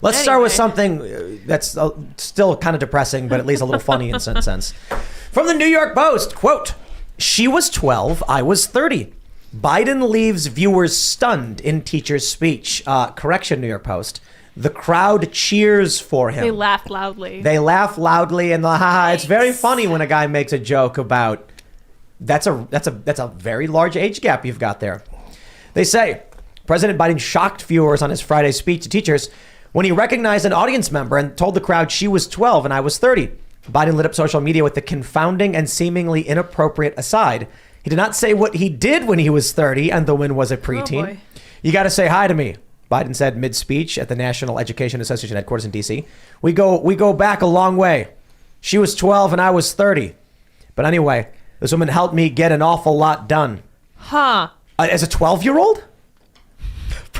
Let's start with something that's still kind of depressing, but at least a little funny in some sense. From the New York Post, quote, "She was 12, I was 30. Biden leaves viewers stunned in teacher's speech." Correction, New York Post. The crowd cheers for him. They laughed loudly. And it's very funny when a guy makes a joke about that's a very large age gap you've got there. They say President Biden shocked viewers on his Friday speech to teachers when he recognized an audience member and told the crowd she was 12 and I was 30. Biden lit up social media with the confounding and seemingly inappropriate aside. He did not say what he did when he was 30 and the woman was a preteen. Boy. You got to say hi to me, Biden said mid-speech at the National Education Association headquarters in D.C. We go back a long way. She was 12 and I was 30. But anyway, this woman helped me get an awful lot done. Huh. As a 12-year-old?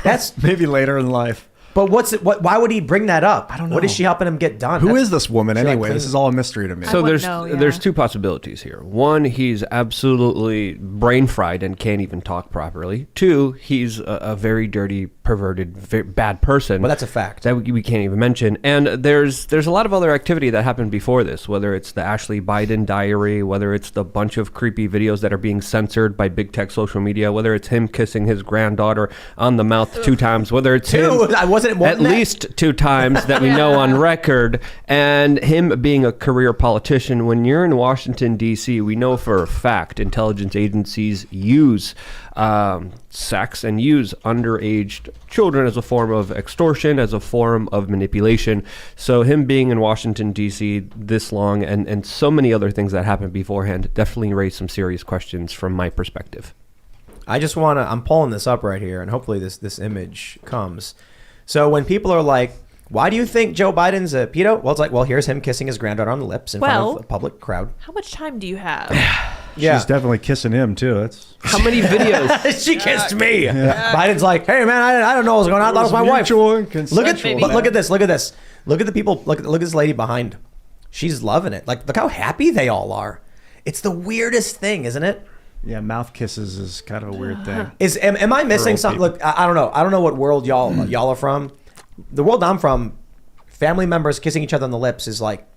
That's maybe later in life. But why would he bring that up? I don't know. What is she helping him get done? Who is this woman anyway? This is all a mystery to me. So there's two possibilities here. One, he's absolutely brain fried and can't even talk properly. Two, he's a very dirty, perverted, bad person. Well, that's a fact. That we can't even mention. And there's a lot of other activity that happened before this, whether it's the Ashley Biden diary, whether it's the bunch of creepy videos that are being censored by big tech social media, whether it's him kissing his granddaughter on the mouth 2 times, whether it's him... At least 2 times that we know on record, and him being a career politician. When you're in Washington, D.C., we know for a fact intelligence agencies use sex and use underage children as a form of extortion, as a form of manipulation. So him being in Washington, D.C. this long and so many other things that happened beforehand definitely raised some serious questions from my perspective. I'm pulling this up right here, and hopefully this image comes. So when people are like, why do you think Joe Biden's a pedo? Well, it's like, well, here's him kissing his granddaughter on the lips in front of a public crowd. How much time do you have? Yeah. She's definitely kissing him, too. That's how many videos? She kissed me. Yeah. Biden's like, hey, man, I don't know what's going on. I thought it was my wife. Look at this. Look at this. Look at the people. Look at this lady behind. She's loving it. Like, look how happy they all are. It's the weirdest thing, isn't it? Yeah, mouth kisses is kind of a weird thing. Am I missing something? Look, I don't know. I don't know what world y'all are from. The world I'm from, family members kissing each other on the lips is like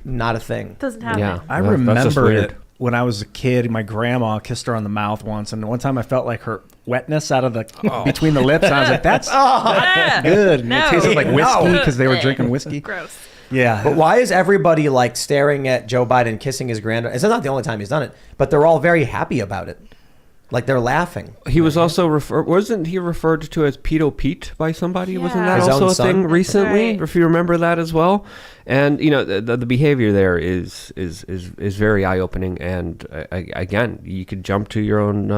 not a thing. Doesn't happen. Yeah, I remember it when I was a kid. My grandma kissed her on the mouth once, and one time I felt like her wetness out of the between the lips. And I was like, "That's good." And it tasted like whiskey because they were drinking whiskey. Gross. Yeah. But why is everybody like staring at Joe Biden kissing his granddaughter? It's not the only time he's done it, but they're all very happy about it. Like they're laughing. He was also wasn't he referred to as Pedo Pete by somebody? Yeah. Wasn't that His also own a son? thing recently? Right. If you remember that as well. And you know the behavior there is very eye opening. And again, you could jump to your own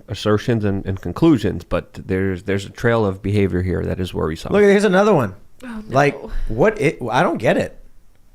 assertions and conclusions, but there's a trail of behavior here that is worrisome. Look, here's another one. Oh, no. Like I don't get it.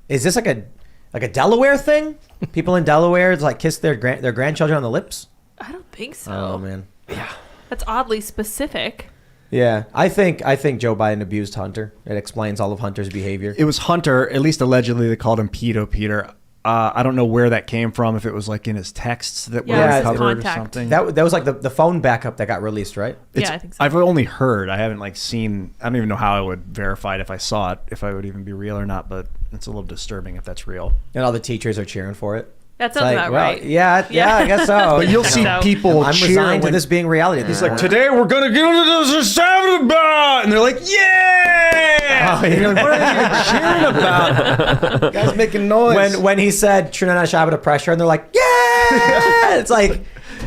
Is this like a Delaware thing? People in Delaware like kiss their grandchildren on the lips? I don't think so. Oh man. Yeah. That's oddly specific. Yeah, I think Joe Biden abused Hunter. It explains all of Hunter's behavior. It was Hunter, at least allegedly they called him Pedo Peter. I don't know where that came from, if it was like in his texts that were recovered or something. That was like the phone backup that got released, right? I think so. I've only heard. I haven't like seen. I don't even know how I would verify it if I saw it, if I would even be real or not, but it's a little disturbing if that's real. And all the teachers are cheering for it. That sounds about right. Yeah, I guess so. But you'll see people I'm cheering resigned to this being reality. He's like, today we're going to get into this about, and they're like, yeah! Oh, and you're like, what are you cheering about? Guys making noise. When he said Trinidad Shabbat pressure, and they're like, yeah! It's like,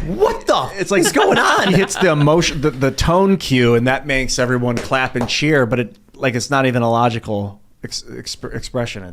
what the? It's like, what's going on? He hits the emotion, the tone cue, and that makes everyone clap and cheer. But it's not even a logical expression.